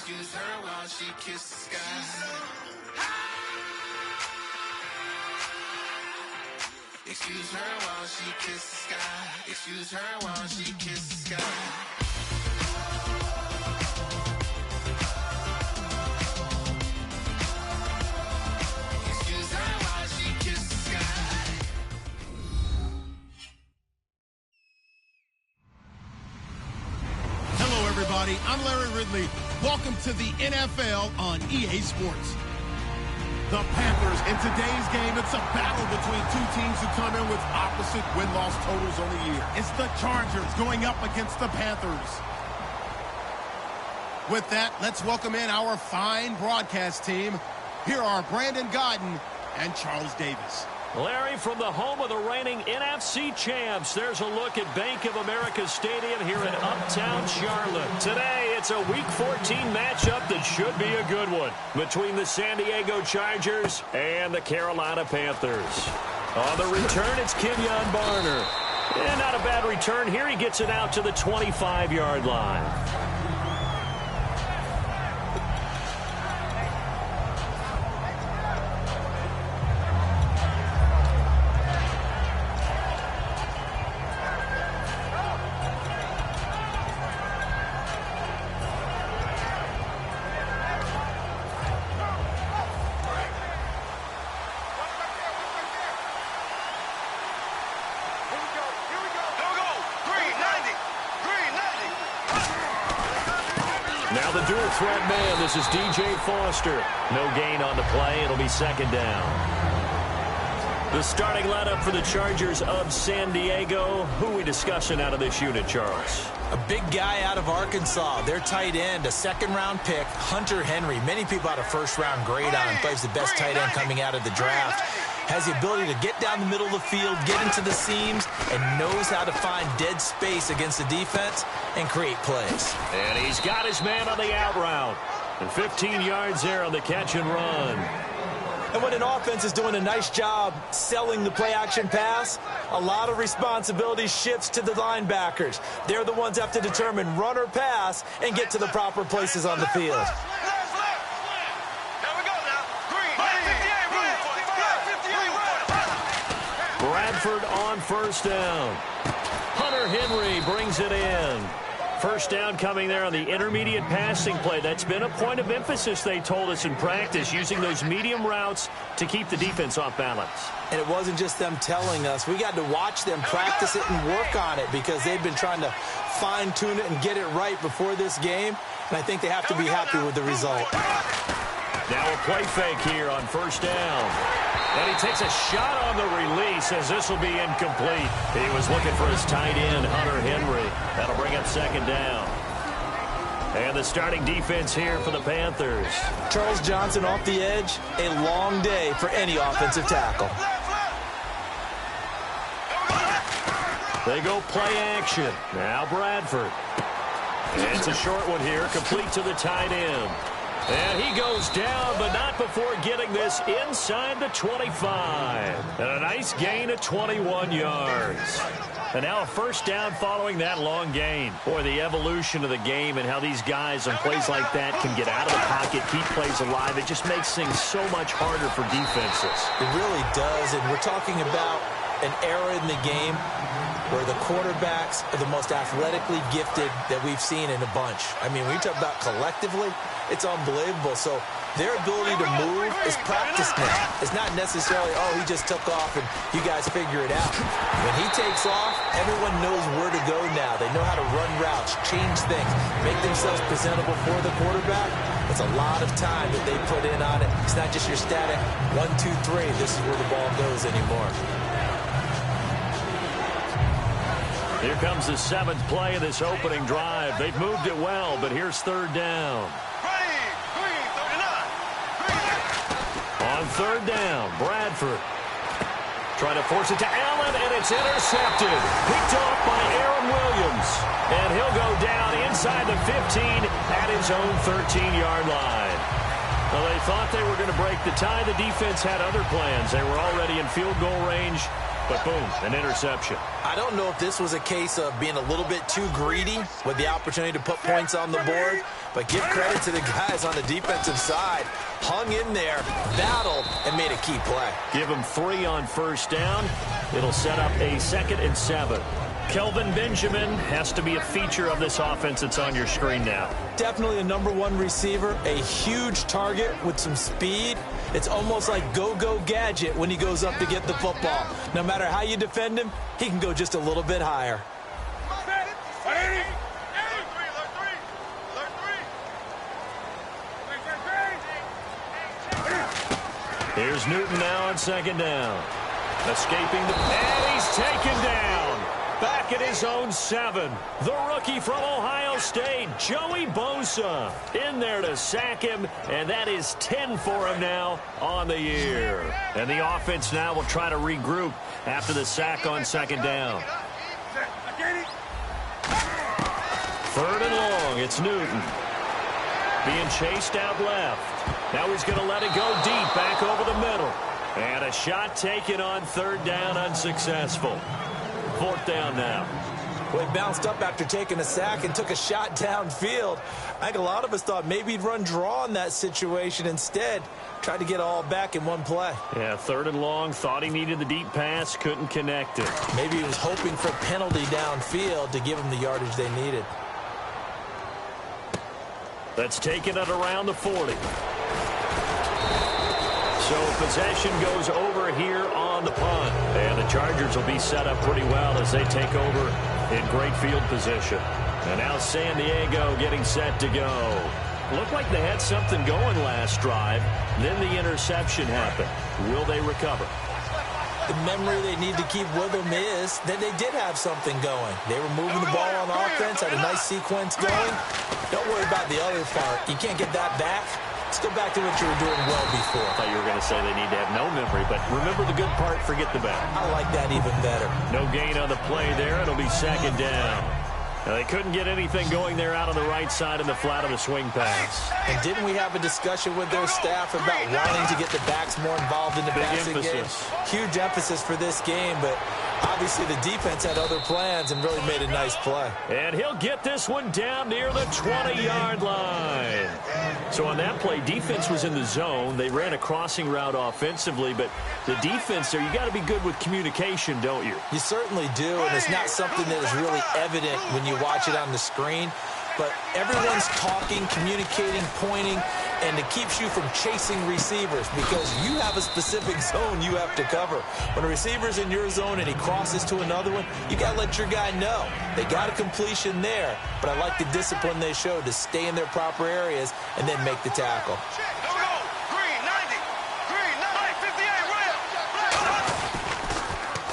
Excuse her while she kisses the sky. Excuse her while she kisses the sky. Excuse her while she kisses the sky. I'm Larry Ridley. Welcome to the NFL on EA Sports. The Panthers, in today's game, it's a battle between two teams who come in with opposite win-loss totals on the year. It's the Chargers going up against the Panthers. With that, let's welcome in our fine broadcast team. Here are Brandon Godden and Charles Davis. Larry, from the home of the reigning NFC champs, there's a look at Bank of America Stadium here in Uptown Charlotte. Today, it's a Week 14 matchup that should be a good one between the San Diego Chargers and the Carolina Panthers. On the return, it's Kenyon Barner. And not a bad return here. He gets it out to the 25-yard line. Now the dual threat man, this is DJ Foster. No gain on the play. It'll be second down. The starting lineup for the Chargers of San Diego. Who are we discussing out of this unit, Charles? A big guy out of Arkansas. Their tight end, a second-round pick, Hunter Henry. Many people had a first-round grade on him. Plays the best tight end coming out of the draft. Has the ability to get down the middle of the field, get into the seams, and knows how to find dead space against the defense and create plays. And he's got his man on the out route. And 15 yards there on the catch and run. And when an offense is doing a nice job selling the play-action pass, a lot of responsibility shifts to the linebackers. They're the ones that have to determine run or pass and get to the proper places on the field. Bradford on first down. Hunter Henry brings it in. First down coming there on the intermediate passing play. That's been a point of emphasis, they told us in practice, using those medium routes to keep the defense off balance. And it wasn't just them telling us. We got to watch them practice it and work on it because they've been trying to fine-tune it and get it right before this game. And I think they have to be happy with the result. Now a play fake here on first down. And he takes a shot on the release as this will be incomplete. He was looking for his tight end, Hunter Henry. That'll bring up second down. And the starting defense here for the Panthers. Charles Johnson off the edge. A long day for any offensive tackle. They go play action. Now Bradford. And it's a short one here, complete to the tight end. And he goes down, but not before getting this inside the 25. And a nice gain of 21 yards. And now a first down following that long gain. Boy, the evolution of the game and how these guys on plays like that can get out of the pocket, keep plays alive. It just makes things so much harder for defenses. It really does, and we're talking about an era in the game where the quarterbacks are the most athletically gifted that we've seen in a bunch. I mean, when you talk about collectively, it's unbelievable. So their ability to move is practiced now. It's not necessarily, oh, he just took off and you guys figure it out. When he takes off, everyone knows where to go now. They know how to run routes, change things, make themselves presentable for the quarterback. It's a lot of time that they put in on it. It's not just your static 1, 2, 3. This is where the ball goes anymore. Here comes the seventh play of this opening drive. They've moved it well, but here's third down. On third down, Bradford trying to force it to Allen, and it's intercepted. Picked off by Aaron Williams. And he'll go down inside the 15 at his own 13-yard line. Well, they thought they were going to break the tie. The defense had other plans. They were already in field goal range. But boom, an interception. I don't know if this was a case of being a little bit too greedy with the opportunity to put points on the board, but give credit to the guys on the defensive side. Hung in there, battled, and made a key play. Give him 3 on first down. It'll set up a 2nd and 7. Kelvin Benjamin has to be a feature of this offense that's on your screen now. Definitely a #1 receiver, a huge target with some speed. It's almost like go-go gadget when he goes up to get the football. No matter how you defend him, he can go just a little bit higher. Here's Newton now on 2nd down. Escaping the... And he's taken down. Back at his own 7. The rookie from Ohio State, Joey Bosa, in there to sack him, and that is 10 for him now on the year. And the offense now will try to regroup after the sack on 2nd down. 3rd and long, it's Newton. Being chased out left. Now he's going to let it go deep, back over the middle. And a shot taken on 3rd down, unsuccessful. 4th down now. Well, he bounced up after taking a sack and took a shot downfield. I think a lot of us thought maybe he'd run draw in that situation instead. Tried to get all back in one play. Yeah, 3rd and long. Thought he needed the deep pass. Couldn't connect it. Maybe he was hoping for a penalty downfield to give him the yardage they needed. That's taken it around the 40. So possession goes over here on the punt. And the Chargers will be set up pretty well as they take over in great field position. And now San Diego getting set to go. Looked like they had something going last drive. Then the interception happened. Will they recover? The memory they need to keep with them is that they did have something going. They were moving the ball on offense, had a nice sequence going. Don't worry about the other part. You can't get that back. Let's go back to what you were doing well before. I thought you were going to say they need to have no memory, but remember the good part, forget the bad. I like that even better. No gain on the play there. It'll be 2nd down. Now, they couldn't get anything going there out on the right side in the flat of the swing pass. And didn't we have a discussion with their staff about wanting to get the backs more involved in the passing game? Huge emphasis for this game, but obviously the defense had other plans and really made a nice play. And he'll get this one down near the 20-yard line. So on that play, defense was in the zone. They ran a crossing route offensively, but the defense there, you got to be good with communication, don't you? You certainly do, and it's not something that is really evident when you watch it on the screen. But everyone's talking, communicating, pointing, and it keeps you from chasing receivers because you have a specific zone you have to cover. When a receiver's in your zone and he crosses to another one, you got to let your guy know. They got a completion there, but I like the discipline they showed to stay in their proper areas and then make the tackle.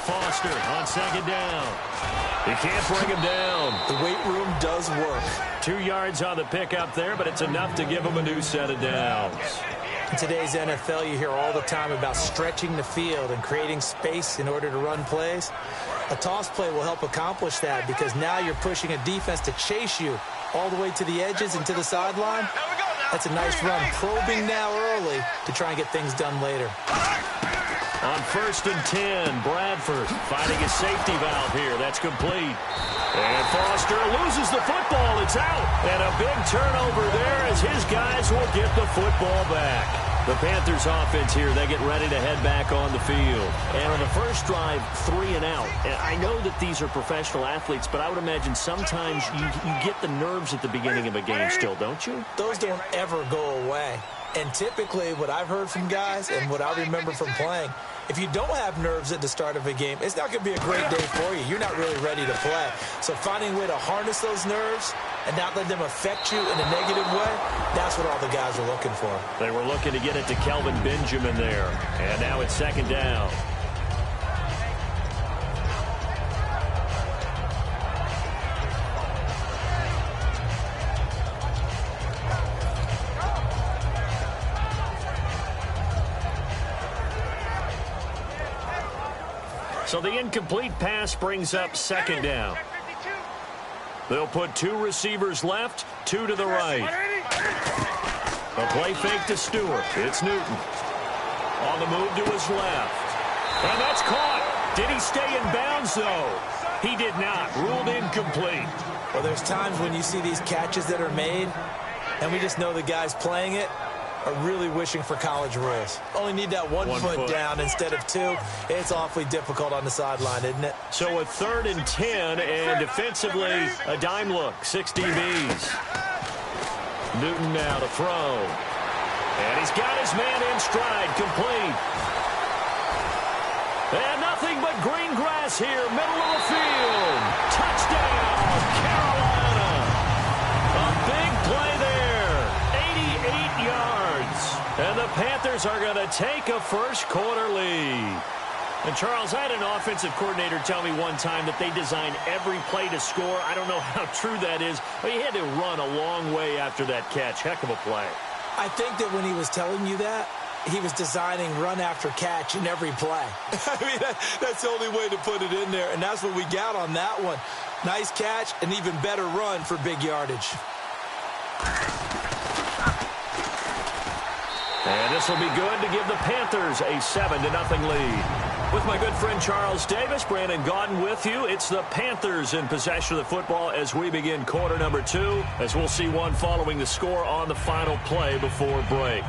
Foster on 2nd down. He can't bring him down. The weight room does work. 2 yards on the pickup there, but it's enough to give him a new set of downs. In today's NFL, you hear all the time about stretching the field and creating space in order to run plays. A toss play will help accomplish that because now you're pushing a defense to chase you all the way to the edges and to the sideline. That's a nice run, probing now early to try and get things done later. On 1st and 10, Bradford finding a safety valve here. That's complete. And Foster loses the football. It's out. And a big turnover there as his guys will get the football back. The Panthers offense here, they get ready to head back on the field. And on the first drive, 3 and out. And I know that these are professional athletes, but I would imagine sometimes you get the nerves at the beginning of a game still, don't you? Those don't ever go away. And typically what I've heard from guys and what I remember from playing, if you don't have nerves at the start of a game, it's not going to be a great day for you. You're not really ready to play. So finding a way to harness those nerves and not let them affect you in a negative way, that's what all the guys are looking for. They were looking to get it to Kelvin Benjamin there. And now it's 2nd down. So the incomplete pass brings up 2nd down. They'll put 2 receivers left, 2 to the right. A play fake to Stewart. It's Newton. On the move to his left. And that's caught. Did he stay in bounds, though? He did not. Ruled incomplete. Well, there's times when you see these catches that are made, and we just know the guys playing it are really wishing for college rules. Only need that one foot down instead of two. It's awfully difficult on the sideline, isn't it? So a 3rd and 10, and defensively, a dime look, 6 DBs. Newton now to throw. And he's got his man in stride, complete. And nothing but green grass here, middle of the field. Touchdown, Carolina. A big play there, 88 yards. And the Panthers are going to take a first-quarter lead. And, Charles, I had an offensive coordinator tell me one time that they design every play to score. I don't know how true that is, but he had to run a long way after that catch. Heck of a play. I think that when he was telling you that, he was designing run after catch in every play. I mean, that's the only way to put it in there, and that's what we got on that one. Nice catch, an even better run for big yardage. And this will be good to give the Panthers a 7-0 lead. With my good friend Charles Davis, Brandon Gaudin with you. It's the Panthers in possession of the football as we begin quarter number 2, as we'll see one following the score on the final play before break.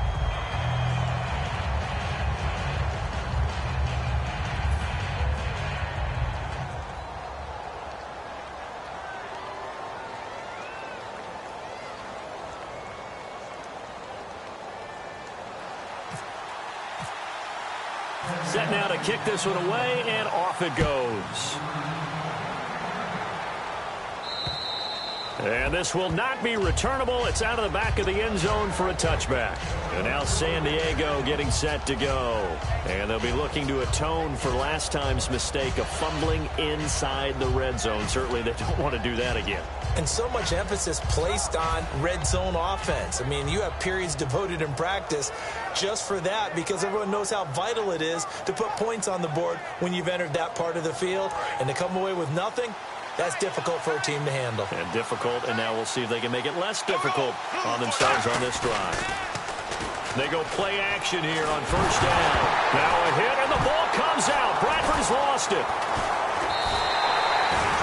Set now to kick this one away, and off it goes. And this will not be returnable. It's out of the back of the end zone for a touchback. And now San Diego getting set to go. And they'll be looking to atone for last time's mistake of fumbling inside the red zone. Certainly they don't want to do that again. And so much emphasis placed on red zone offense. I mean, you have periods devoted in practice just for that, because everyone knows how vital it is to put points on the board when you've entered that part of the field. And to come away with nothing, that's difficult for a team to handle. And difficult, and now we'll see if they can make it less difficult on themselves on this drive. They go play action here on first down. Now a hit, and the ball comes out. Bradford's lost it.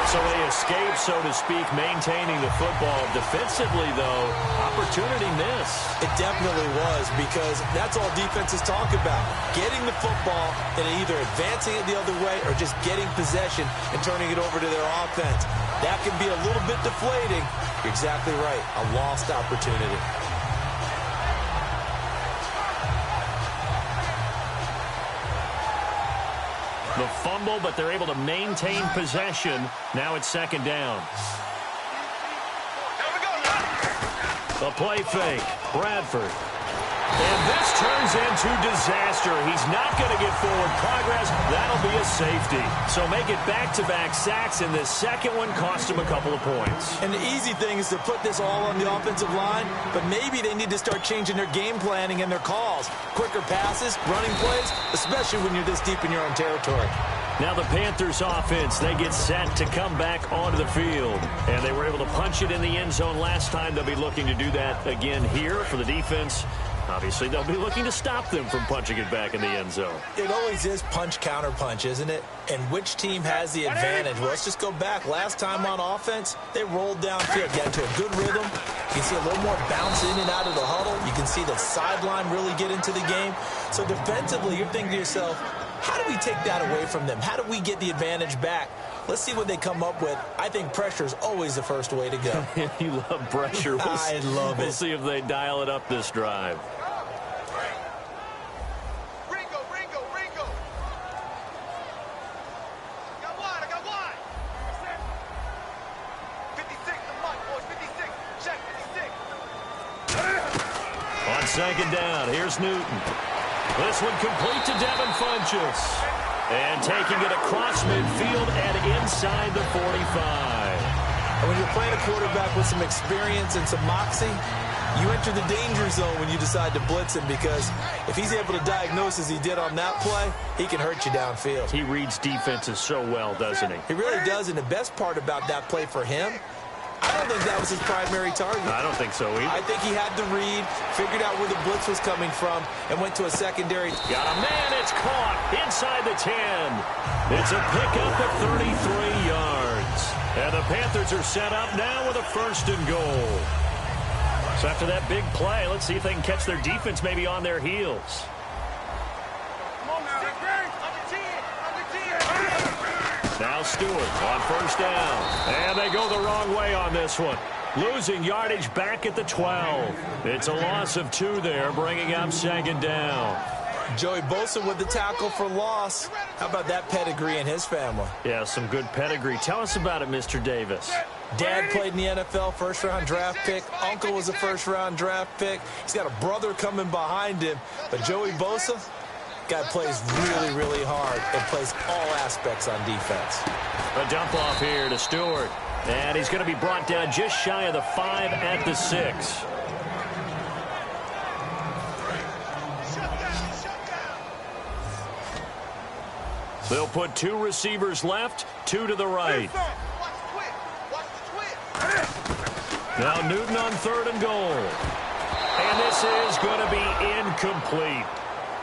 So they escape, so to speak, maintaining the football. Defensively, though, opportunity missed. It definitely was, because that's all defenses talk about. Getting the football and either advancing it the other way or just getting possession and turning it over to their offense. That can be a little bit deflating. You're exactly right. A lost opportunity. The fumble, but they're able to maintain possession. Now it's second down. A play fake. Bradford. And this turns into disaster. He's not going to get forward progress. That'll be a safety. So make it back-to-back sacks, and this second one cost him a couple of points. And the easy thing is to put this all on the offensive line, but maybe they need to start changing their game planning and their calls. Quicker passes, running plays, especially when you're this deep in your own territory. Now the Panthers offense, they get set to come back onto the field. And they were able to punch it in the end zone last time. They'll be looking to do that again here for the defense. Obviously, they'll be looking to stop them from punching it back in the end zone. It always is punch, counter punch, isn't it? And which team has the advantage? Well, let's just go back. Last time on offense, they rolled downfield, got into a good rhythm. You can see a little more bounce in and out of the huddle. You can see the sideline really get into the game. So defensively, you're thinking to yourself, how do we take that away from them? How do we get the advantage back? Let's see what they come up with. I think pressure is always the first way to go. You love pressure. I love it. We'll see if they dial it up this drive. On second down, here's Newton. This one complete to Devin Funchess. And taking it across midfield and inside the 45. And when you're playing a quarterback with some experience and some moxie, you enter the danger zone when you decide to blitz him, because if he's able to diagnose as he did on that play, he can hurt you downfield. He reads defenses so well, doesn't he? He really does, and the best part about that play for him, I don't think that was his primary target. I don't think so either. I think he had the read, figured out where the blitz was coming from, and went to a secondary. Got a man. It's caught inside the 10. It's a pickup of 33 yards. And the Panthers are set up now with a 1st and goal. So after that big play, let's see if they can catch their defense maybe on their heels. Now Stewart on 1st down. And they go the wrong way on this one. Losing yardage back at the 12. It's a loss of 2 there, bringing up 2nd down. Joey Bosa with the tackle for loss. How about that pedigree in his family? Yeah, some good pedigree. Tell us about it, Mr. Davis. Dad played in the NFL, 1st-round draft pick. Uncle was a 1st-round draft pick. He's got a brother coming behind him. But Joey Bosa, guy plays really, really hard and plays all aspects on defense. A dump off here to Stewart. And he's going to be brought down just shy of the 5 at the 6. They'll put 2 receivers left, 2 to the right. Now Newton on 3rd and goal. And this is going to be incomplete.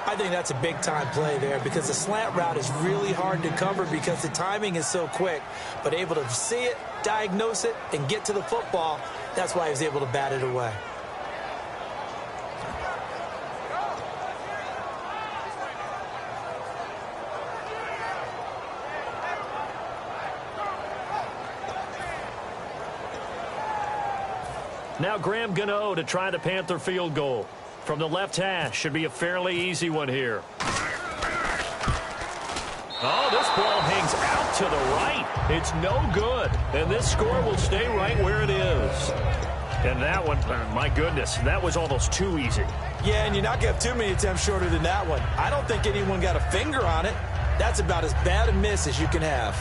I think that's a big-time play there because the slant route is really hard to cover because the timing is so quick. But able to see it, diagnose it, and get to the football, that's why he was able to bat it away. Now Graham Gano to try the Panther field goal. From the left hash, should be a fairly easy one here. Oh, this ball hangs out to the right. It's no good. And this score will stay right where it is. And that one, my goodness, that was almost too easy. Yeah, and you're not going to have too many attempts shorter than that one. I don't think anyone got a finger on it. That's about as bad a miss as you can have.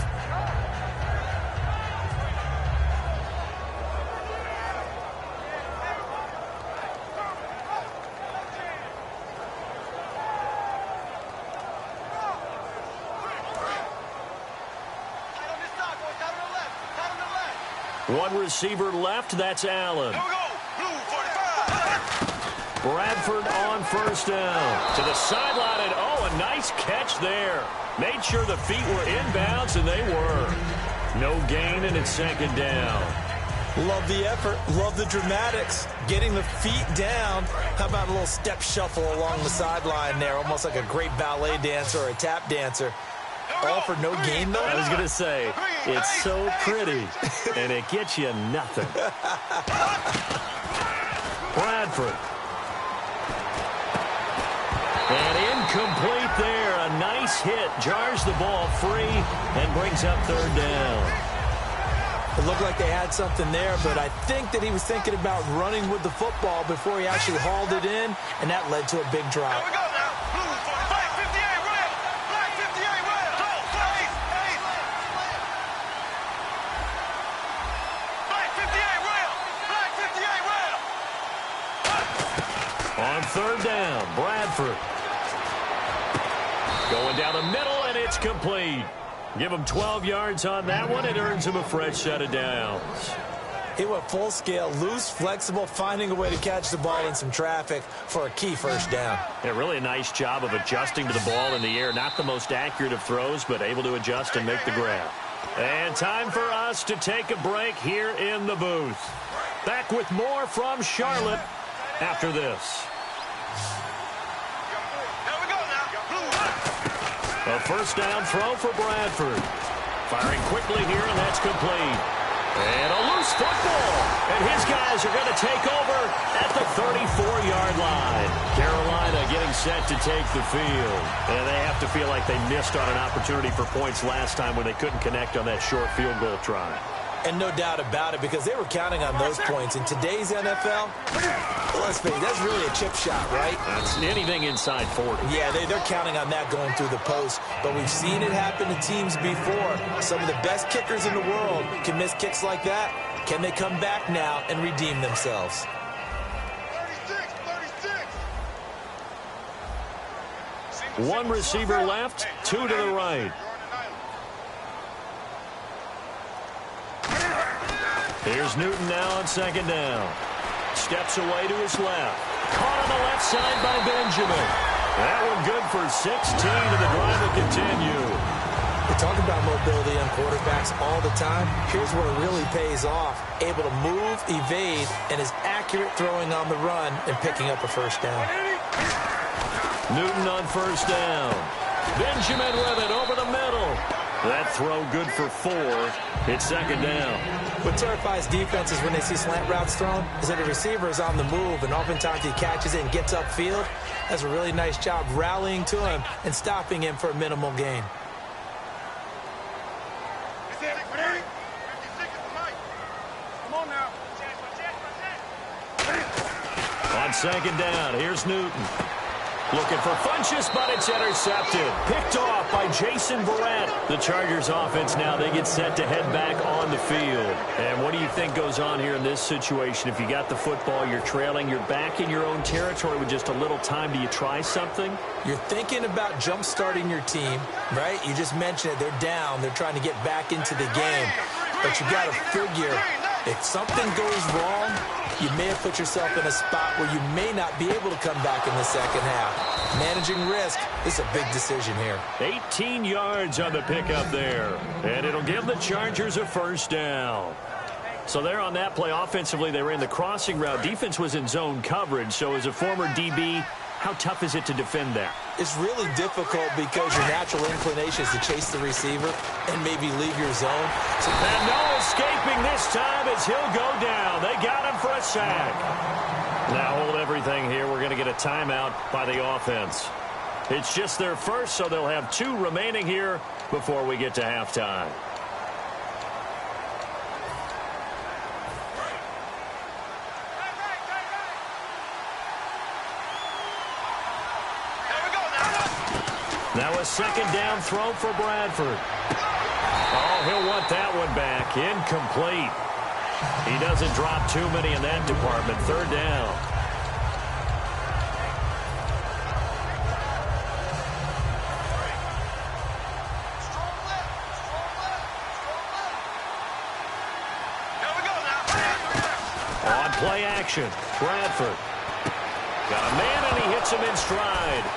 One receiver left, that's Allen. Bradford on 1st down. To the sideline, and oh, a nice catch there. Made sure the feet were inbounds, and they were. No gain, and it's 2nd down. Love the effort. Love the dramatics. Getting the feet down. How about a little step shuffle along the sideline there, almost like a great ballet dancer or a tap dancer. All for no gain, though? I was going to say, it's so pretty, and it gets you nothing. Bradford. And incomplete there. A nice hit. Jars the ball free and brings up 3rd down. It looked like they had something there, but I think that he was thinking about running with the football before he actually hauled it in, and that led to a big drop. On 3rd down, Bradford. Going down the middle, and it's complete. Give him 12 yards on that one. It earns him a fresh set of downs. He went full scale, loose, flexible, finding a way to catch the ball in some traffic for a key 1st down. Yeah, really a nice job of adjusting to the ball in the air. Not the most accurate of throws, but able to adjust and make the grab. And time for us to take a break here in the booth. Back with more from Charlotte after this. A 1st down throw for Bradford. Firing quickly here, and that's complete. And a loose football. And his guys are going to take over at the 34-yard line. Carolina getting set to take the field. And they have to feel like they missed on an opportunity for points last time when they couldn't connect on that short field goal try. And no doubt about it, because they were counting on those points. In today's NFL, let's face it, that's really a chip shot, right? That's anything inside 40. Yeah, they're counting on that going through the post. But we've seen it happen to teams before. Some of the best kickers in the world can miss kicks like that. Can they come back now and redeem themselves? 36. One receiver left, 2 to the right. Here's Newton now on second down. Steps away to his left. Caught on the left side by Benjamin. That one good for 16, and the drive will continue. We talk about mobility on quarterbacks all the time. Here's where it really pays off. Able to move, evade, and is accurate throwing on the run and picking up a first down. Newton on first down. Benjamin with it over the middle. That throw good for 4. It's second down. What terrifies defenses when they see slant routes thrown is that the receiver is on the move, and oftentimes he catches it and gets upfield. Does a really nice job rallying to him and stopping him for a minimal gain. On second down, here's Newton. Looking for Funchess, but it's intercepted. Picked off by Jason Verrett. The Chargers offense now, they get set to head back on the field. And what do you think goes on here in this situation? If you got the football, you're trailing, you're back in your own territory with just a little time. Do you try something? You're thinking about jump-starting your team, right? You just mentioned it. They're down. They're trying to get back into the game. But you got to figure, if something goes wrong, you may have put yourself in a spot where you may not be able to come back in the second half. Managing risk is a big decision here. 18 yards on the pickup there. And it'll give the Chargers a first down. So there on that play, offensively, they ran the crossing route. Defense was in zone coverage. So as a former DB, how tough is it to defend that? It's really difficult because your natural inclination is to chase the receiver and maybe leave your zone. And no escaping this time as he'll go down. They got him for a sack. Now hold everything here. We're going to get a timeout by the offense. It's just their first, so they'll have 2 remaining here before we get to halftime. Now a second down throw for Bradford. Oh, he'll want that one back. Incomplete. He doesn't drop too many in that department. Third down. On play action, Bradford. Got a man, and he hits him in stride.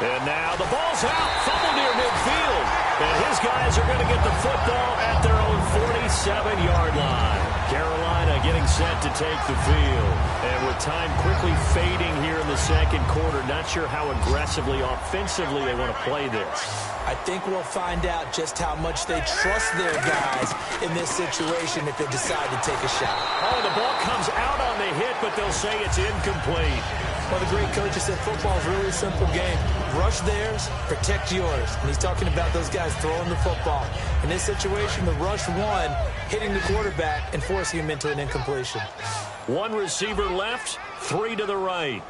And now the ball's out, fumble near midfield. And his guys are going to get the football at their own 47-yard line. Carolina getting set to take the field. And with time quickly fading here in the second quarter, not sure how aggressively, offensively they want to play this. I think we'll find out just how much they trust their guys in this situation if they decide to take a shot. Oh, the ball comes out on the hit, but they'll say it's incomplete. Well, the great coach has said football is really a simple game. Rush theirs, protect yours. And he's talking about those guys throwing the football. In this situation, the rush one, hitting the quarterback and forcing him into an incompletion. 1 receiver left, 3 to the right.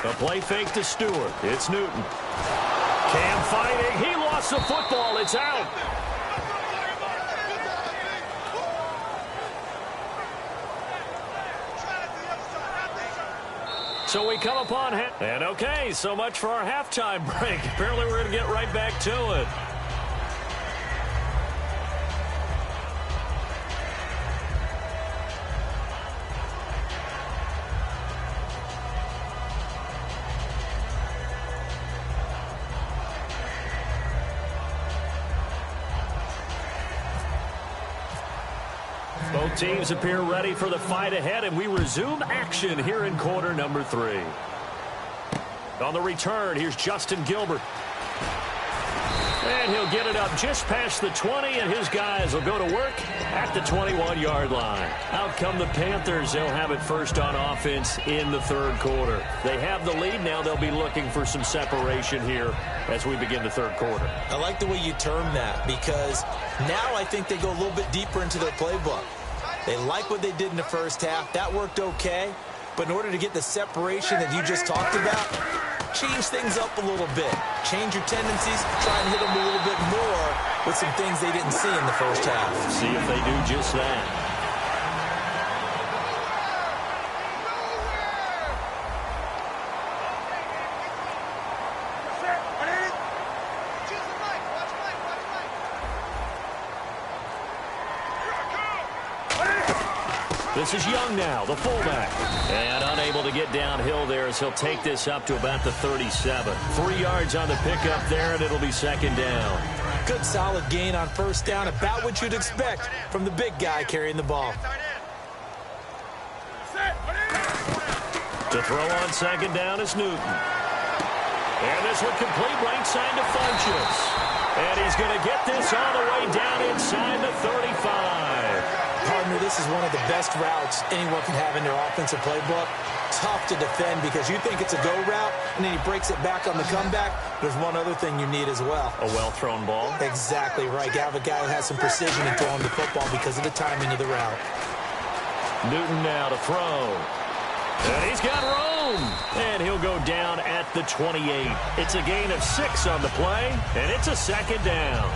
A play fake to Stewart. It's Newton. Cam fighting. He lost the football. It's out. So we come upon and okay, so much for our halftime break. Apparently we're going to get right back to it. Both teams appear ready for the fight ahead, and we resume action here in quarter number 3. On the return, here's Justin Gilbert. And he'll get it up just past the 20, and his guys will go to work at the 21-yard line. Out come the Panthers. They'll have it first on offense in the third quarter. They have the lead now. They'll be looking for some separation here as we begin the third quarter. I like the way you term that because now I think they go a little bit deeper into their playbook. They like what they did in the first half. That worked okay. But in order to get the separation that you just talked about, change things up a little bit. Change your tendencies. Try and hit them a little bit more with some things they didn't see in the first half. See if they do just that. This is Young now, the fullback. And unable to get downhill there as he'll take this up to about the 37. 3 yards on the pickup there, and it'll be second down. Good solid gain on first down, about what you'd expect from the big guy carrying the ball. To throw on second down is Newton. And this one complete right side to Funchess. And he's going to get this all the way down inside the 35. Partner, this is one of the best routes anyone can have in their offensive playbook. Tough to defend because you think it's a go route, and then he breaks it back on the comeback. There's one other thing you need as well. A well-thrown ball? Exactly right. You have a guy who has some precision in throwing the football because of the timing of the route. Newton now to throw. And he's got room. And he'll go down at the 28. It's a gain of 6 on the play, and it's a second down.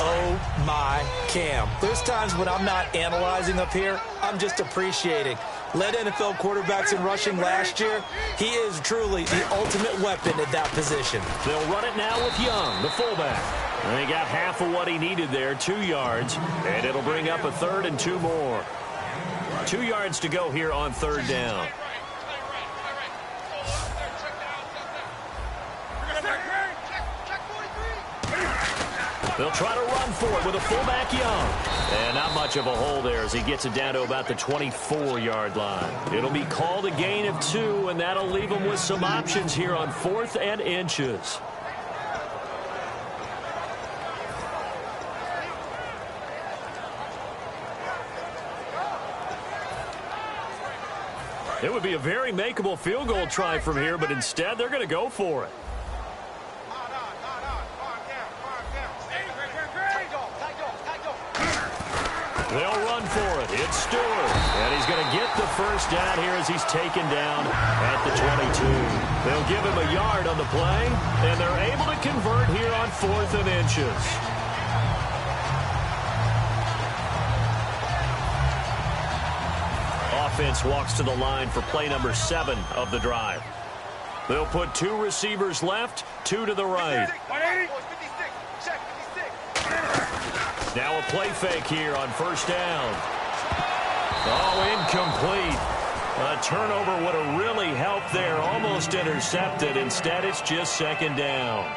Oh, my Cam. There's times when I'm not analyzing up here. I'm just appreciating. Led NFL quarterbacks in rushing last year. He is truly the ultimate weapon at that position. They'll run it now with Young, the fullback. And he got half of what he needed there, 2 yards. And it'll bring up a 3rd and 2 more. 2 yards to go here on 3rd down. They'll try to run for it with a fullback Young. And not much of a hole there as he gets it down to about the 24-yard line. It'll be called a gain of 2, and that'll leave him with some options here on 4th and inches. It would be a very makeable field goal try from here, but instead they're going to go for it. They'll run for it. It's Stewart. And he's going to get the first down here as he's taken down at the 22. They'll give him a yard on the play, and they're able to convert here on 4th and inches. Offense walks to the line for play number 7 of the drive. They'll put 2 receivers left, 2 to the right. Now a play fake here on first down. Oh, incomplete. A turnover would have really helped there. Almost intercepted. Instead, it's just second down.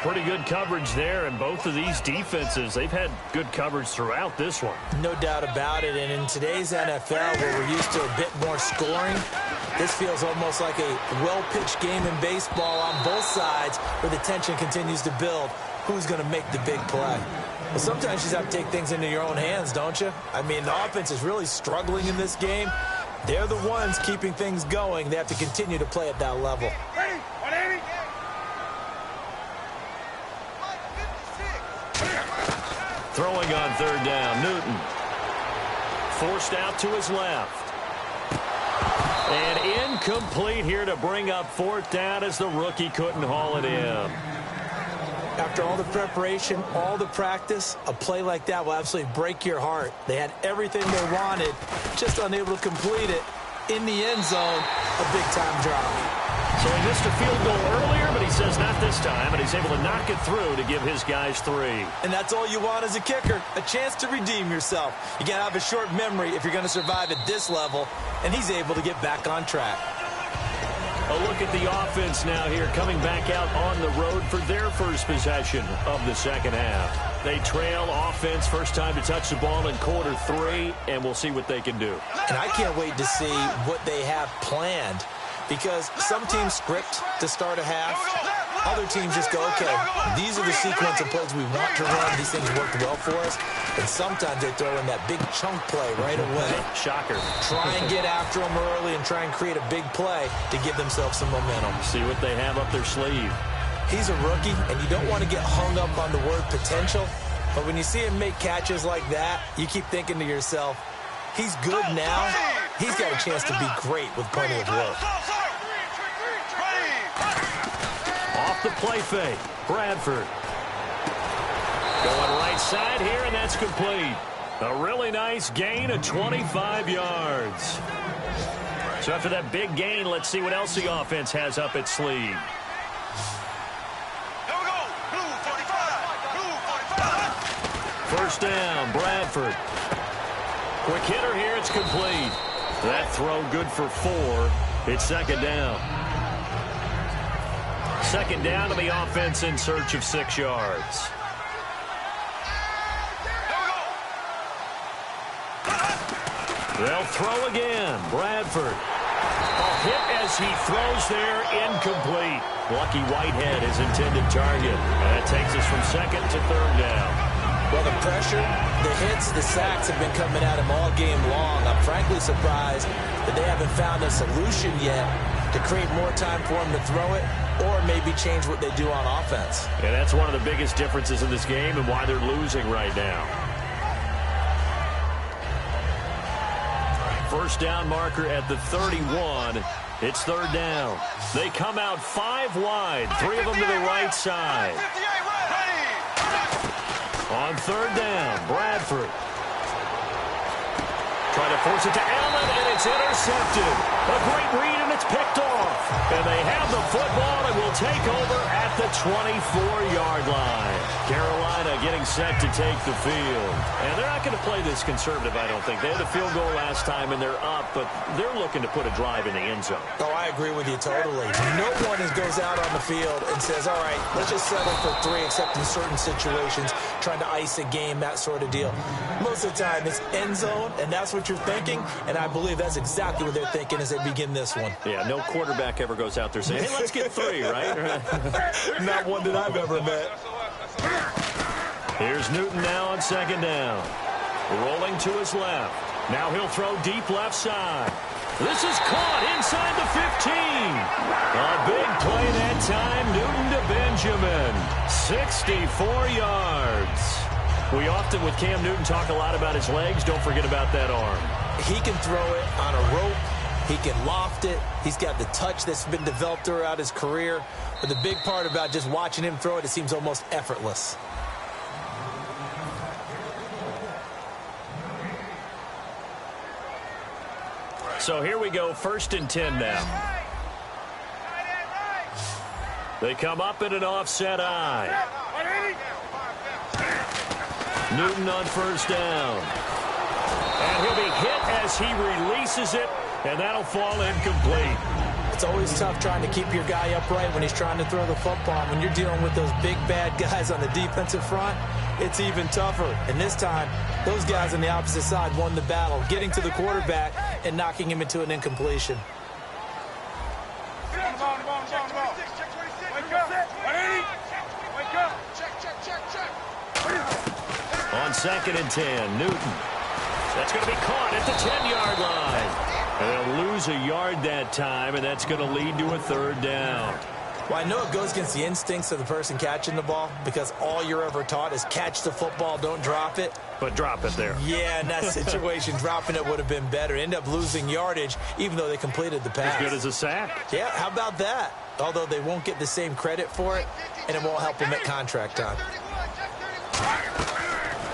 Pretty good coverage there, and both of these defenses, they've had good coverage throughout this one. No doubt about it, and in today's NFL, where we're used to a bit more scoring, this feels almost like a well-pitched game in baseball on both sides where the tension continues to build. Who's going to make the big play? Well, sometimes you just have to take things into your own hands, don't you? I mean, the offense is really struggling in this game. They're the ones keeping things going. They have to continue to play at that level. Throwing on 3rd down, Newton. Forced out to his left. And incomplete here to bring up 4th down as the rookie couldn't haul it in. After all the preparation, all the practice, a play like that will absolutely break your heart. They had everything they wanted, just unable to complete it. In the end zone, a big-time drop. So he missed a field goal earlier, but he says not this time, and he's able to knock it through to give his guys 3. And that's all you want as a kicker, a chance to redeem yourself. You got to have a short memory if you're going to survive at this level, and he's able to get back on track. A look at the offense now here, coming back out on the road for their first possession of the second half. They trail offense, first time to touch the ball in quarter 3, and we'll see what they can do. And I can't wait to see what they have planned, because some teams script to start a half. Other teams just go, okay, these are the sequence of plays we want to run. These things worked well for us. And sometimes they throw in that big chunk play right away. Shocker. Try and get after them early and try and create a big play to give themselves some momentum. See what they have up their sleeve. He's a rookie, and you don't want to get hung up on the word potential. But when you see him make catches like that, you keep thinking to yourself, he's good now. He's got a chance to be great with plenty of work. Off the play fake, Bradford. Going right side here, and that's complete. A really nice gain of 25 yards. So after that big gain, let's see what else the offense has up its sleeve. First down, Bradford. Quick hitter here. It's complete. That throw good for 4. It's second down. Second down to the offense in search of 6 yards. They'll throw again. Bradford. A hit as he throws there, incomplete. Lucky Whitehead, his intended target. And that takes us from second to third down. Well, the pressure, the hits, the sacks have been coming at him all game long. I'm frankly surprised that they haven't found a solution yet to create more time for him to throw it or maybe change what they do on offense. And that's one of the biggest differences in this game and why they're losing right now. First down marker at the 31. It's third down. They come out 5 wide, 3 of them to the right side. On third down, Bradford. Trying to force it to Allen, and it's intercepted. A great read, and it's picked off. And they have the football and will take over at the 24-yard line. Carolina getting set to take the field. And they're not going to play this conservative, I don't think. They had a field goal last time, and they're up, but they're looking to put a drive in the end zone. Oh, I agree with you totally. No one goes out on the field and says, all right, let's just settle for 3, except in certain situations, trying to ice a game, that sort of deal. Most of the time, it's end zone, and that's what you're thinking, and I believe that's exactly what they're thinking as they begin this one. Yeah, no quarterback ever goes out there saying, hey, let's get 3, right? Not one that I've ever met. Here's Newton now on second down. Rolling to his left. Now he'll throw deep left side. This is caught inside the 15. A big play that time. Newton to Benjamin. 64 yards. We often, with Cam Newton, talk a lot about his legs. Don't forget about that arm. He can throw it on a rope. He can loft it. He's got the touch that's been developed throughout his career. But the big part about just watching him throw it, it seems almost effortless. So here we go, 1st and 10 now. They come up in an offset eye. Newton on first down. And he'll be hit as he releases it, and that'll fall incomplete. It's always tough trying to keep your guy upright when he's trying to throw the football. When you're dealing with those big, bad guys on the defensive front, it's even tougher. And this time, those guys on the opposite side won the battle, getting to the quarterback and knocking him into an incompletion. On 2nd and 10, Newton. That's going to be caught at the 10-yard line. And they'll lose a yard that time, and that's going to lead to a third down. Well, I know it goes against the instincts of the person catching the ball because all you're ever taught is catch the football, don't drop it. But drop it there. Yeah, in that situation, dropping it would have been better. End up losing yardage, even though they completed the pass. As good as a sack. Yeah, how about that? Although they won't get the same credit for it, and it won't help them at contract time.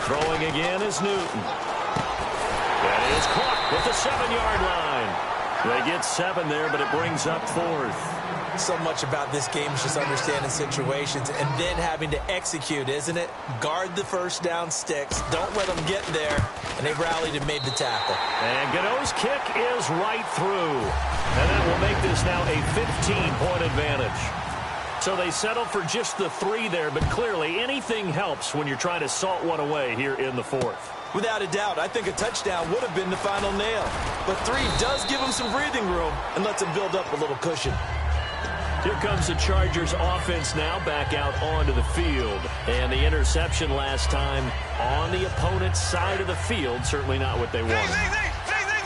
Throwing again is Newton. That is caught with the 7-yard line. They get 7 there, but it brings up 4th. So much about this game is just understanding situations and then having to execute, isn't it? Guard the first down sticks. Don't let them get there. And they rallied and made the tackle. And Gano's kick is right through. And that will make this now a 15-point advantage. So they settle for just the 3 there, but clearly anything helps when you're trying to salt one away here in the 4th. Without a doubt, I think a touchdown would have been the final nail. But 3 does give them some breathing room and lets them build up a little cushion. Here comes the Chargers offense now back out onto the field. And the interception last time on the opponent's side of the field, certainly not what they wanted.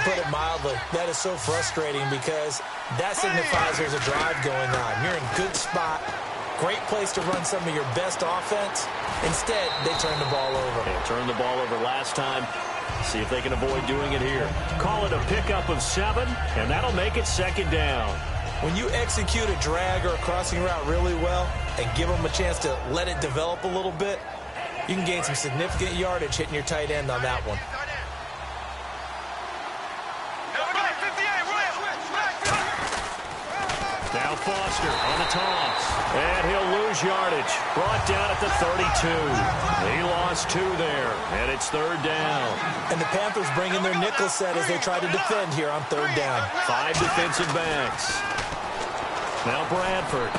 Put it mildly, that is so frustrating because that signifies there's a drive going on. You're in a good spot, great place to run some of your best offense. Instead, they turn the ball over. They turned the ball over last time. See if they can avoid doing it here. Call it a pickup of 7, and that'll make it 2nd down. When you execute a drag or a crossing route really well and give them a chance to let it develop a little bit, you can gain some significant yardage hitting your tight end on that one. Now Foster on the toss. And he'll lose yardage. Brought down at the 32. He lost 2 there. And it's 3rd down. And the Panthers bring in their nickel set as they try to defend here on 3rd down. 5 defensive backs. Now Bradford.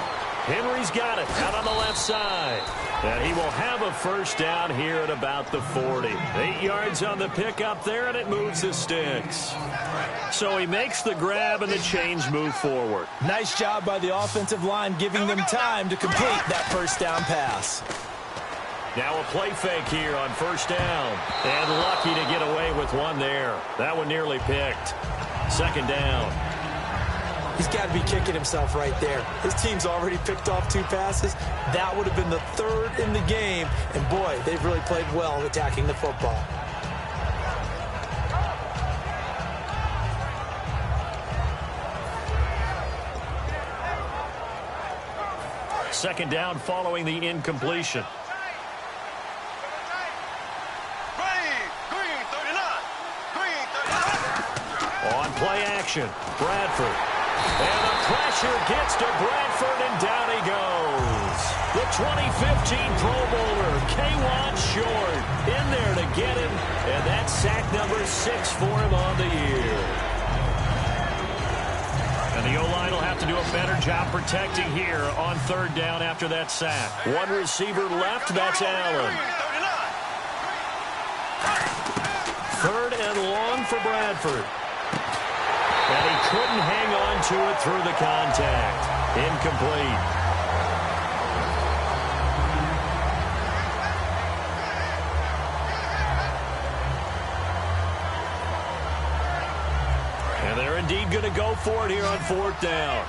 Henry's got it out on the left side. And he will have a 1st down here at about the 40. 8 yards on the pickup there, and it moves the sticks. So he makes the grab, and the chains move forward. Nice job by the offensive line giving them time to complete that 1st down pass. Now a play fake here on 1st down. And lucky to get away with one there. That one nearly picked. 2nd down. He's got to be kicking himself right there. His team's already picked off 2 passes. That would have been the 3rd in the game. And, boy, they've really played well attacking the football. Second down following the incompletion. On play action, Bradford. And the pressure gets to Bradford, and down he goes. The 2015 Pro Bowler, K'Wan Short, in there to get him. And that's sack number 6 for him on the year. And the O-line will have to do a better job protecting here on 3rd down after that sack. One receiver left, that's Allen. 3rd and long for Bradford. And he couldn't hang on to it through the contact. Incomplete. And they're indeed going to go for it here on 4th down.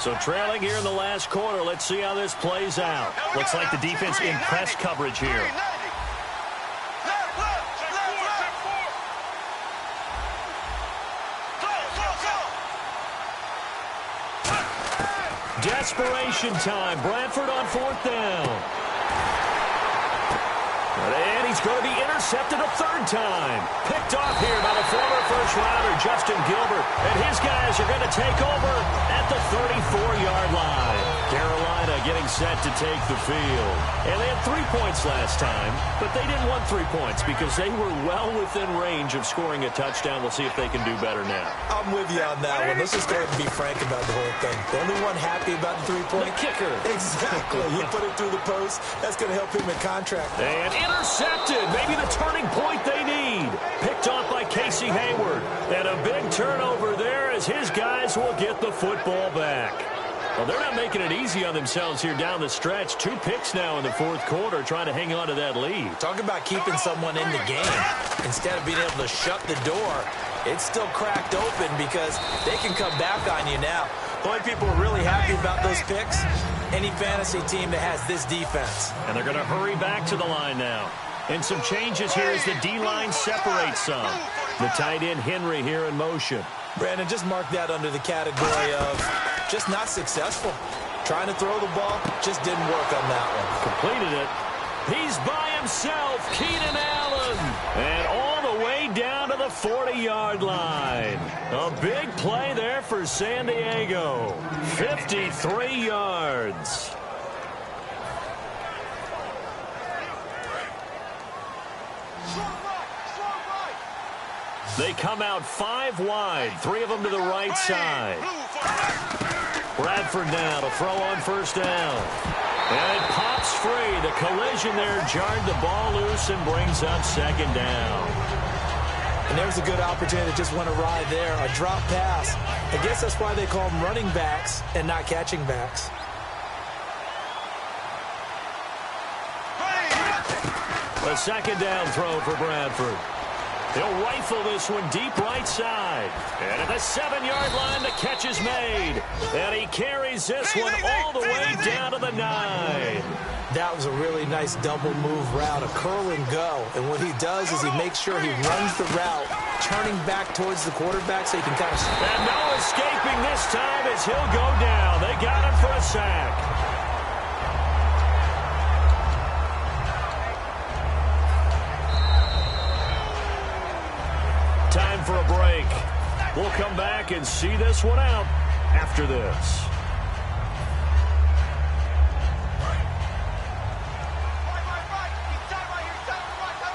So trailing here in the last quarter, let's see how this plays out. Looks like the defense in press coverage here. Desperation time. Bradford on 4th down. And he's going to be intercepted a 3rd time. Picked off here by the former first-rounder, Justin Gilbert. And his guys are going to take over at the 34-yard line. Carolina getting set to take the field. And they had 3 points last time, but they didn't want 3 points because they were well within range of scoring a touchdown. We'll see if they can do better now. I'm with you on that one. Let's just go ahead and be frank about the whole thing. The only one happy about the 3-point. The kicker. Exactly. He put it through the post. That's going to help him in contract. And intercepted. Maybe the turning point they need. Picked off by Casey Hayward. And a big turnover there as his guys will get the football back. Well, they're not making it easy on themselves here down the stretch. 2 picks now in the 4th quarter trying to hang on to that lead. Talk about keeping someone in the game. Instead of being able to shut the door, it's still cracked open because they can come back on you now. The only people really happy about those picks, any fantasy team that has this defense. And they're going to hurry back to the line now. And some changes here as the D-line separates some. The tight end Henry here in motion. Brandon, just mark that under the category of just not successful. Trying to throw the ball, just didn't work on that one. Completed it. He's by himself, Keenan Allen. And all the way down to the 40-yard line. A big play there for San Diego. 53 yards. They come out 5 wide, 3 of them to the right side. Bradford now to throw on 1st down. And it pops free. The collision there jarred the ball loose and brings up 2nd down. And there's a good opportunity to just want to ride there. A drop pass. I guess that's why they call them running backs and not catching backs. A 2nd down throw for Bradford. He'll rifle this one deep right side. And at the 7-yard line, the catch is made. And he carries this one all the way down to the 9. That was a really nice double move route, a curl and go. And what he does is he makes sure he runs the route, turning back towards the quarterback so he can kind of... And no escaping this time as he'll go down. They got him for a sack. Time for a break. We'll come back and see this one out after this.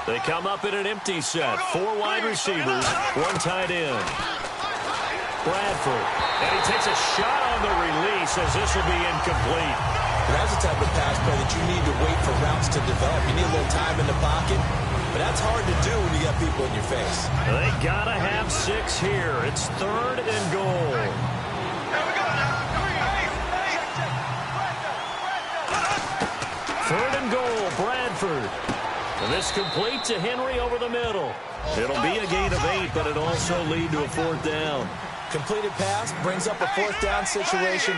They come up in an empty set. 4 wide receivers, 1 tight end. Bradford. And he takes a shot on the release as this will be incomplete. That's the type of pass play that you need to wait for routes to develop. You need a little time in the pocket, but that's hard to do when you got people in your face. They got to have 6 here. It's 3rd and goal. Third and goal, Bradford. And this complete to Henry over the middle. It'll be a gain of 8, but it'll also lead to a 4th down. Completed pass brings up a 4th down situation.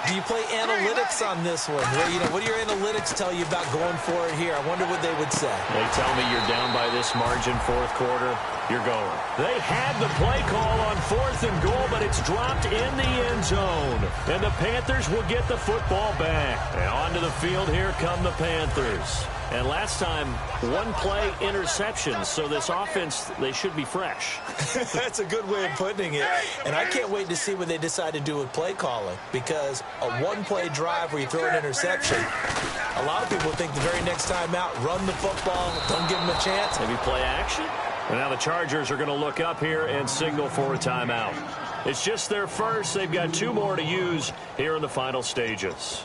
Do you play analytics on this one? What do your analytics tell you about going for it here? I wonder what they would say. They tell me you're down by this margin, 4th quarter, you're going. They had the play call on 4th and goal, but it's dropped in the end zone. And the Panthers will get the football back. And onto the field, here come the Panthers. And last time, 1 play interception, so this offense, they should be fresh. That's a good way of putting it. And I can't wait to see what they decide to do with play calling, because a 1-play drive where you throw an interception, a lot of people think the very next time out, run the football, don't give them a chance. Maybe play action? And now the Chargers are going to look up here and signal for a timeout. It's just their first. They've got 2 more to use here in the final stages.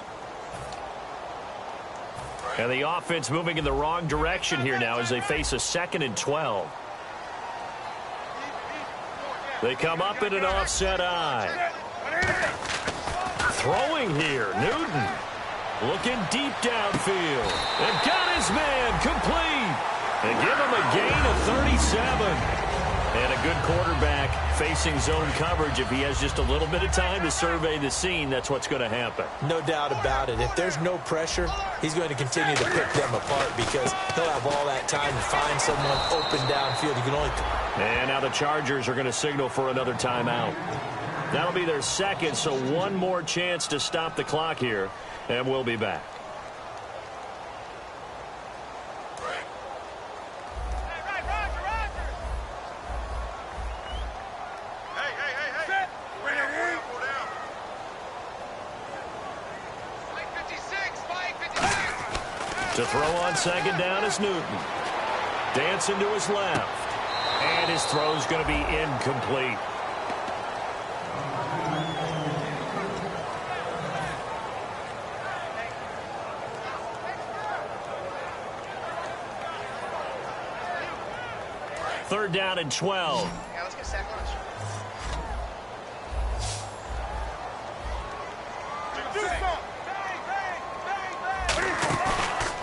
And the offense moving in the wrong direction here now as they face a 2nd and 12. They come up in an offset eye. Throwing here, Newton. Looking deep downfield. And got his man complete. And give him a gain of 37. And a good quarterback facing zone coverage. If he has just a little bit of time to survey the scene, that's what's going to happen. No doubt about it. If there's no pressure, he's going to continue to pick them apart because he'll have all that time to find someone open downfield. You can only... And now the Chargers are going to signal for another timeout. That'll be their 2nd, so 1 more chance to stop the clock here, and we'll be back. To throw on 2nd down is Newton. Dancing to his left. And his throw's going to be incomplete. Third down and 12. Yeah, let's get sack lunch.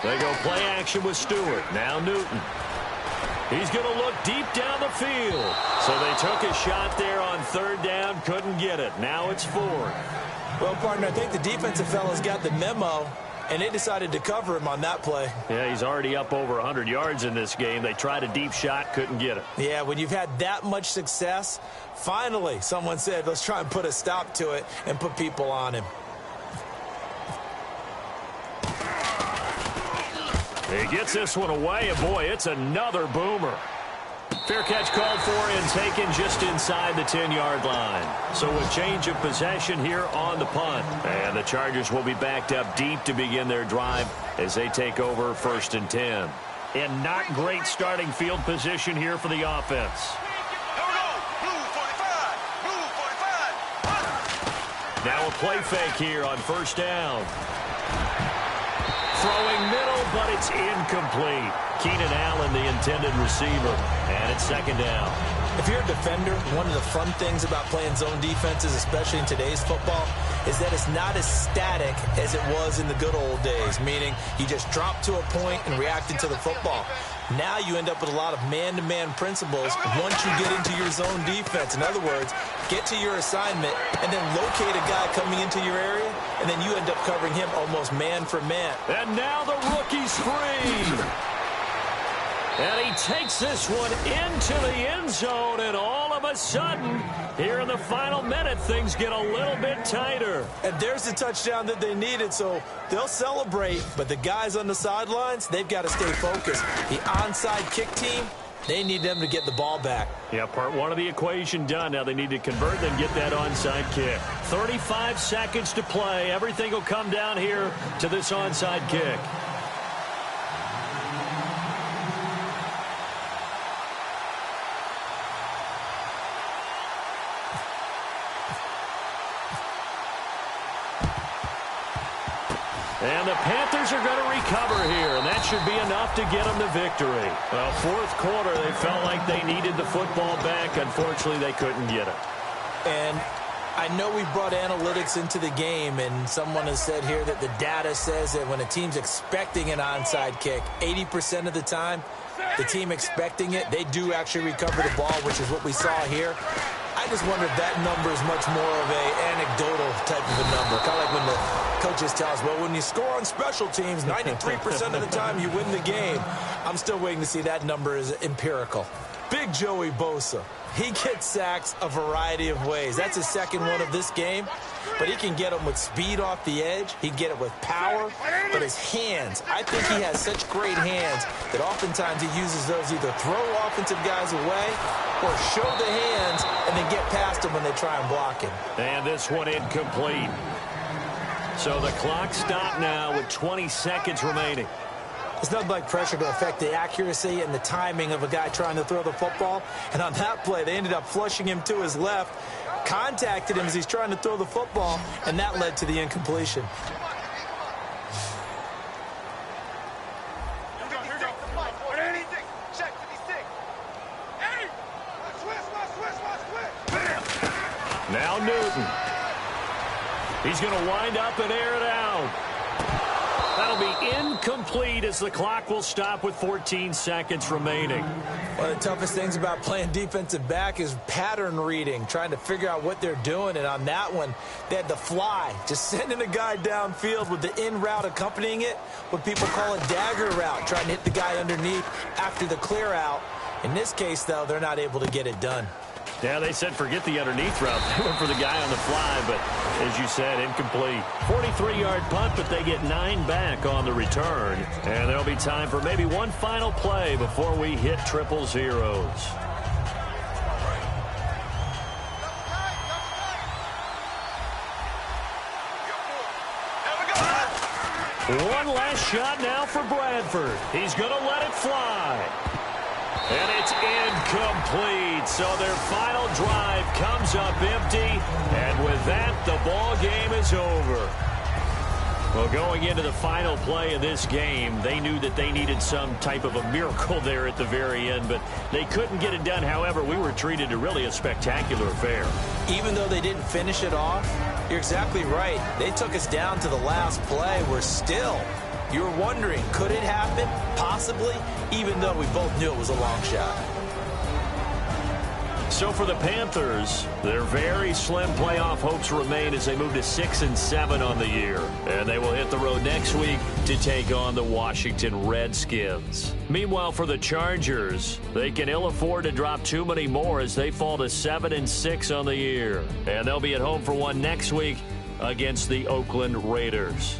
They go play action with Stewart. Now Newton. He's going to look deep down the field. So they took a shot there on 3rd down. Couldn't get it. Now it's 4th. Well, partner, I think the defensive fellas got the memo, and they decided to cover him on that play. Yeah, he's already up over 100 yards in this game. They tried a deep shot, couldn't get it. Yeah, when you've had that much success, finally someone said, let's try and put a stop to it and put people on him. He gets this one away, and boy, it's another boomer. Fair catch called for and taken just inside the 10-yard line. So a change of possession here on the punt. And the Chargers will be backed up deep to begin their drive as they take over 1st and 10. And not great starting field position here for the offense. Now a play fake here on 1st down. Throwing middle, but it's incomplete. Keenan Allen, the intended receiver, and it's 2nd down. If you're a defender, one of the fun things about playing zone defenses, especially in today's football, is that it's not as static as it was in the good old days, meaning you just drop to a point and reacted to the football. Now you end up with a lot of man-to-man principles once you get into your zone defense. In other words, get to your assignment and then locate a guy coming into your area, and then you end up covering him almost man for man. And now the rookie's free. And he takes this one into the end zone, and all of a sudden, here in the final minute, things get a little bit tighter. And there's the touchdown that they needed, so they'll celebrate. But the guys on the sidelines, they've got to stay focused. The onside kick team, they need them to get the ball back. Yeah, part 1 of the equation done. Now they need to convert and get that onside kick. 35 seconds to play. Everything will come down here to this onside kick. And the Panthers are going to recover here, and that should be enough to get them the victory. Well, fourth quarter, they felt like they needed the football back. Unfortunately, they couldn't get it. And I know we brought analytics into the game, and someone has said here that the data says that when a team's expecting an onside kick, 80% of the time, the team expecting it, they do actually recover the ball, which is what we saw here. I just wonder if that number is much more of a anecdotal type of a number. Kind of like when the coaches tell us, well, when you score on special teams, 93% of the time you win the game. I'm still waiting to see that number is empirical. Big Joey Bosa. He gets sacks a variety of ways. That's his second one of this game, but he can get them with speed off the edge. He can get it with power, but his hands, I think he has such great hands that oftentimes he uses those either throw offensive guys away or show the hands and then get past them when they try and block him. And this one incomplete. So the clock stopped now with 20 seconds remaining. It's nothing like pressure to affect the accuracy and the timing of a guy trying to throw the football. And on that play, they ended up flushing him to his left, contacted him as he's trying to throw the football, and that led to the incompletion. Now Newton. He's going to wind up and air it out. That'll be incomplete as the clock will stop with 14 seconds remaining. One of the toughest things about playing defensive back is pattern reading, trying to figure out what they're doing. And on that one, they had the fly, just sending a guy downfield with the in route accompanying it, what people call a dagger route, trying to hit the guy underneath after the clear out. In this case, though, they're not able to get it done. Yeah, they said forget the underneath route. They went for the guy on the fly, but as you said, incomplete. 43-yard punt, but they get 9 back on the return. And there'll be time for maybe one final play before we hit triple zeros. One last shot now for Bradford. He's going to let it fly. And it's incomplete. So their final drive comes up empty. And with that, the ball game is over. Well, going into the final play of this game, they knew that they needed some type of a miracle there at the very end, but they couldn't get it done. However, we were treated to really a spectacular affair. Even though they didn't finish it off, you're exactly right. They took us down to the last play. We're still... You were wondering, could it happen? Possibly, even though we both knew it was a long shot. So for the Panthers, their very slim playoff hopes remain as they move to 6-7 on the year. And they will hit the road next week to take on the Washington Redskins. Meanwhile, for the Chargers, they can ill afford to drop too many more as they fall to 7-6 on the year. And they'll be at home for one next week against the Oakland Raiders.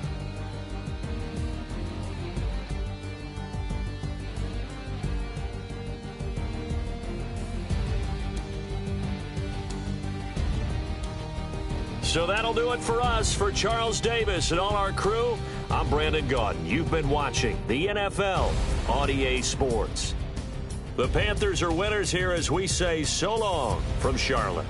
So that'll do it for us. For Charles Davis and all our crew, I'm Brandon Gaudin. You've been watching the NFL on EA Sports. The Panthers are winners here as we say so long from Charlotte.